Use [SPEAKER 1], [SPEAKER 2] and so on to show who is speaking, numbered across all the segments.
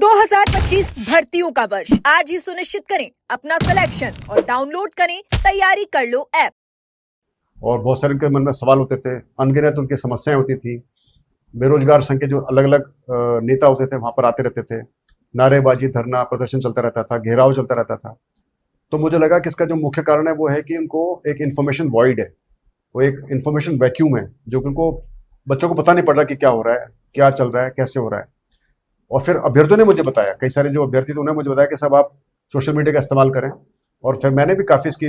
[SPEAKER 1] 2025 भर्तियों का वर्ष आज ही सुनिश्चित करें अपना सिलेक्शन और डाउनलोड करें तैयारी कर लो ऐप।
[SPEAKER 2] और बहुत सारे उनके मन में सवाल होते थे, अनगिनत उनकी समस्याएं होती थी। बेरोजगार संघ के जो अलग अलग नेता होते थे वहां पर आते रहते थे, नारेबाजी, धरना, प्रदर्शन चलता रहता था, घेराव चलता रहता था। तो मुझे लगा कि इसका जो मुख्य कारण है वो है कि उनको एक इन्फॉर्मेशन वॉइड है, वो एक इन्फॉर्मेशन वैक्यूम है, जो कि उनको बच्चों को पता नहीं पड़ रहा कि क्या हो रहा है, क्या चल रहा है, कैसे हो रहा है। और फिर अभ्यर्थियों ने मुझे बताया, कई सारे जो अभ्यर्थी थे उन्होंने मुझे बताया कि साहब आप सोशल मीडिया का इस्तेमाल करें। और फिर मैंने भी काफ़ी इसकी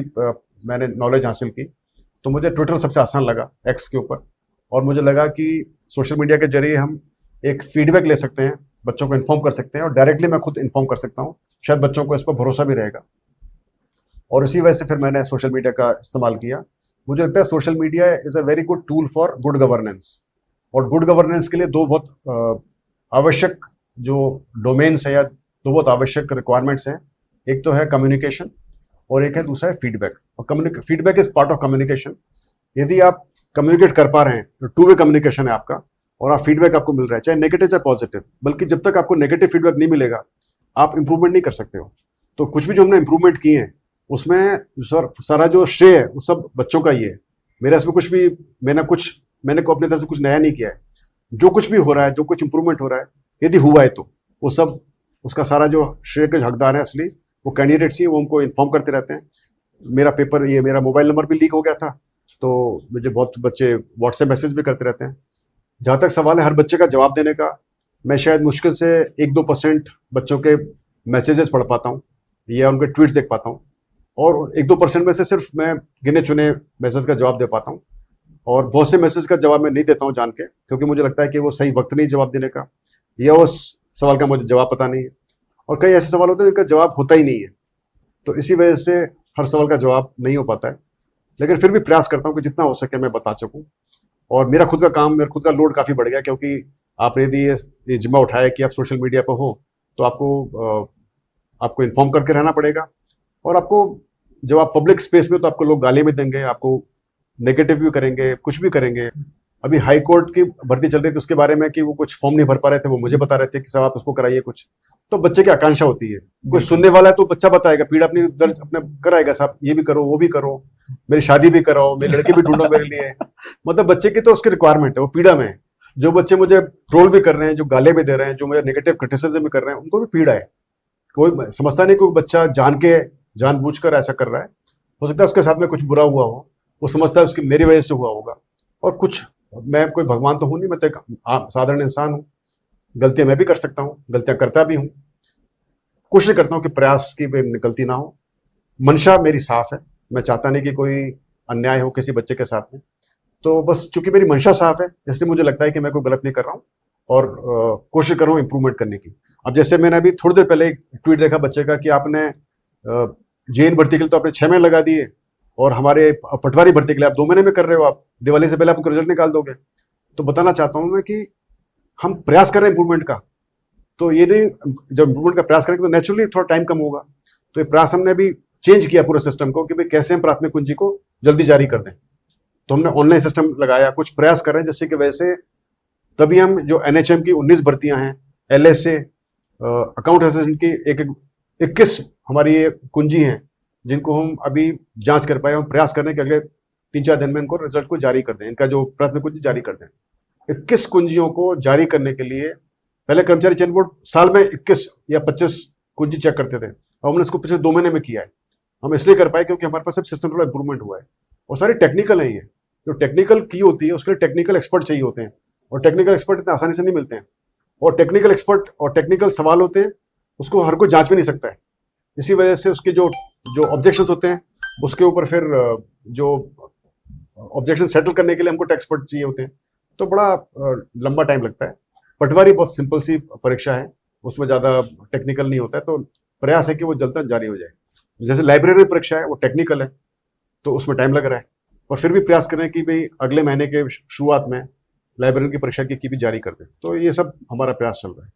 [SPEAKER 2] मैंने नॉलेज हासिल की। तो मुझे ट्विटर सबसे आसान लगा एक्स के ऊपर, और मुझे लगा कि सोशल मीडिया के जरिए हम एक फीडबैक ले सकते हैं, बच्चों को इन्फॉर्म कर सकते हैं, और डायरेक्टली मैं खुद इन्फॉर्म कर सकता हूँ। शायद बच्चों को इस पर भरोसा भी रहेगा। और इसी वजह से फिर मैंने सोशल मीडिया का इस्तेमाल किया। मुझे लगता है social media is a very good tool for good governance. और गुड गवर्नेंस के लिए दो बहुत आवश्यक जो डोमेन्स है या दो बहुत आवश्यक रिक्वायरमेंट्स हैं, एक तो है कम्युनिकेशन और एक है दूसरा है फीडबैक। और feedback is part of communication. यदि आप कम्युनिकेट कर पा रहे हैं तो टू वे कम्युनिकेशन है आपका, और आप फीडबैक आपको मिल रहा है, चाहे नेगेटिव चाहे पॉजिटिव। बल्कि जब तक आपको नेगेटिव फीडबैक नहीं मिलेगा आप इंप्रूवमेंट नहीं कर सकते हो। तो कुछ भी जो हमने इंप्रूवमेंट किए हैं उसमें सारा जो श्रेय है वो सब बच्चों का ही है। मेरा इसमें कुछ भी मैंने को अपनी तरफ से कुछ नया नहीं किया है। जो कुछ भी हो रहा है, जो कुछ इंप्रूवमेंट हो रहा है, यदि हुआ है तो वो सब, उसका सारा जो श्रेय के हकदार है असली वो कैंडिडेट्स ही, वो उनको इन्फॉर्म करते रहते हैं। मेरा मोबाइल नंबर भी लीक हो गया था, तो मुझे बहुत बच्चे व्हाट्सएप मैसेज भी करते रहते हैं। जहाँ तक सवाल है हर बच्चे का जवाब देने का, मैं शायद मुश्किल से 1-2% बच्चों के मैसेजेस पढ़ पाता हूँ या उनके ट्वीट्स देख पाता हूँ, और 1-2% में से सिर्फ मैं गिने चुने मैसेज का जवाब दे पाता हूँ। और बहुत से मैसेज का जवाब मैं नहीं देता हूँ जान के, क्योंकि मुझे लगता है कि वो सही वक्त नहीं जवाब देने का, या उस सवाल का मुझे जवाब पता नहीं है। और कई ऐसे सवाल होते हैं जिनका जवाब होता ही नहीं है, तो इसी वजह से हर सवाल का जवाब नहीं हो पाता है। लेकिन फिर भी प्रयास करता हूँ कि जितना हो सके मैं बता सकूँ। और मेरा खुद का लोड काफ़ी बढ़ गया, क्योंकि आपने यदि ये जिम्मा उठाया कि आप सोशल मीडिया पर हो तो आपको इन्फॉर्म करके रहना पड़ेगा। और आपको जब आप पब्लिक स्पेस में, तो आपको लोग गाली भी देंगे, आपको नेगेटिव भी करेंगे, कुछ भी करेंगे। अभी हाई कोर्ट की भर्ती चल रही थी, उसके बारे में कि वो कुछ फॉर्म नहीं भर पा रहे थे, वो मुझे बता रहे थे कि साहब आप उसको कराइए कुछ। तो बच्चे की आकांक्षा होती है, कोई सुनने वाला है तो बच्चा बताएगा, पीड़ा अपनी दर्ज अपने कराएगा, साहब ये भी करो, वो भी करो, मेरी शादी भी कराओ, मेरी लड़की भी ढूंढो मेरे लिए। मतलब बच्चे की तो उसकी रिक्वायरमेंट है, वो पीड़ा में है। जो बच्चे मुझे ट्रोल भी कर रहे हैं, जो गाले भी दे रहे हैं, जो मुझे नेगेटिव क्रिटिसिज्म भी कर रहे हैं, उनको भी पीड़ा है। कोई समझता नहीं, कोई बच्चा जानबूझकर ऐसा कर रहा है। हो सकता है उसके साथ में कुछ बुरा हुआ हो, वो समझता है उसकी मेरी वजह से हुआ होगा। और कुछ, मैं कोई भगवान तो हूं नहीं, मैं तो एक साधारण इंसान हूं, गलतियां मैं भी कर सकता हूं, गलतियां करता भी हूं। कोशिश करता हूं कि प्रयास की गलती ना हो। मंशा मेरी साफ है, मैं चाहता नहीं कि कोई अन्याय हो किसी बच्चे के साथ में। तो बस चूंकि मेरी मंशा साफ है, इसलिए मुझे लगता है कि मैं कोई गलत नहीं कर रहा हूँ, और कोशिश कर रहा हूँ इंप्रूवमेंट करने की। अब जैसे मैंने अभी थोड़ी देर पहले एक ट्वीट देखा बच्चे का कि आपने जेएन भर्ती के लिए तो आपने 6 महीने लगा दिए, और हमारे पटवारी भर्ती के लिए आप 2 महीने में कर रहे हो, आप दिवाली से पहले आपको रिजल्ट निकाल दोगे। तो बताना चाहता हूं मैं कि हम प्रयास कर रहे हैं इंप्रूवमेंट का, तो ये नहीं, जब इंप्रूवमेंट का प्रयास करेंगे तो नेचुरली थोड़ा टाइम कम होगा। तो ये प्रयास हमने अभी चेंज किया पूरे सिस्टम को कि भाई कैसे हम प्राथमिक कुंजी को जल्दी जारी कर दें। तो हमने ऑनलाइन सिस्टम लगाया, कुछ प्रयास कर रहे हैं जिससे कि वजह से तभी हम जो एनएचएम की 19 भर्तियां हैं, एलएसए, अकाउंट असिस्टेंट की 21 हमारी ये कुंजी हैं, जिनको हम अभी जांच कर पाए। हम प्रयास करने के अगले 3-4 दिन में इनको रिजल्ट को जारी कर दें, इनका जो प्राथमिक कुंजी जारी कर दें। 21 कुंजियों को जारी करने के लिए पहले कर्मचारी चयन बोर्ड साल में 21 या 25 कुंजी चेक करते थे, और हमने इसको पिछले 2 महीने में किया है। हम इसलिए कर पाए क्योंकि हमारे पास अब सिस्टम थोड़ा इंप्रूवमेंट हुआ है, और सारी टेक्निकल है। ये जो टेक्निकल की होती है उसके लिए टेक्निकल एक्सपर्ट चाहिए होते हैं, और टेक्निकल एक्सपर्ट इतने आसानी से नहीं मिलते हैं। और टेक्निकल एक्सपर्ट और टेक्निकल सवाल होते हैं, उसको हर कोई जांच भी नहीं सकता है। इसी वजह से उसके जो ऑब्जेक्शंस होते हैं, उसके ऊपर फिर जो ऑब्जेक्शन सेटल करने के लिए हमको एक्सपर्ट चाहिए होते हैं, तो बड़ा लंबा टाइम लगता है। पटवारी बहुत सिंपल सी परीक्षा है, उसमें ज़्यादा टेक्निकल नहीं होता है, तो प्रयास है कि वो जल्द तक जारी हो जाए। जैसे लाइब्रेरी परीक्षा है, वो टेक्निकल है, तो उसमें टाइम लग रहा है। और फिर भी प्रयास करें कि भाई अगले महीने के शुरुआत में लाइब्रेरी की परीक्षा की भी जारी कर दें। तो ये सब हमारा प्रयास चल रहा है।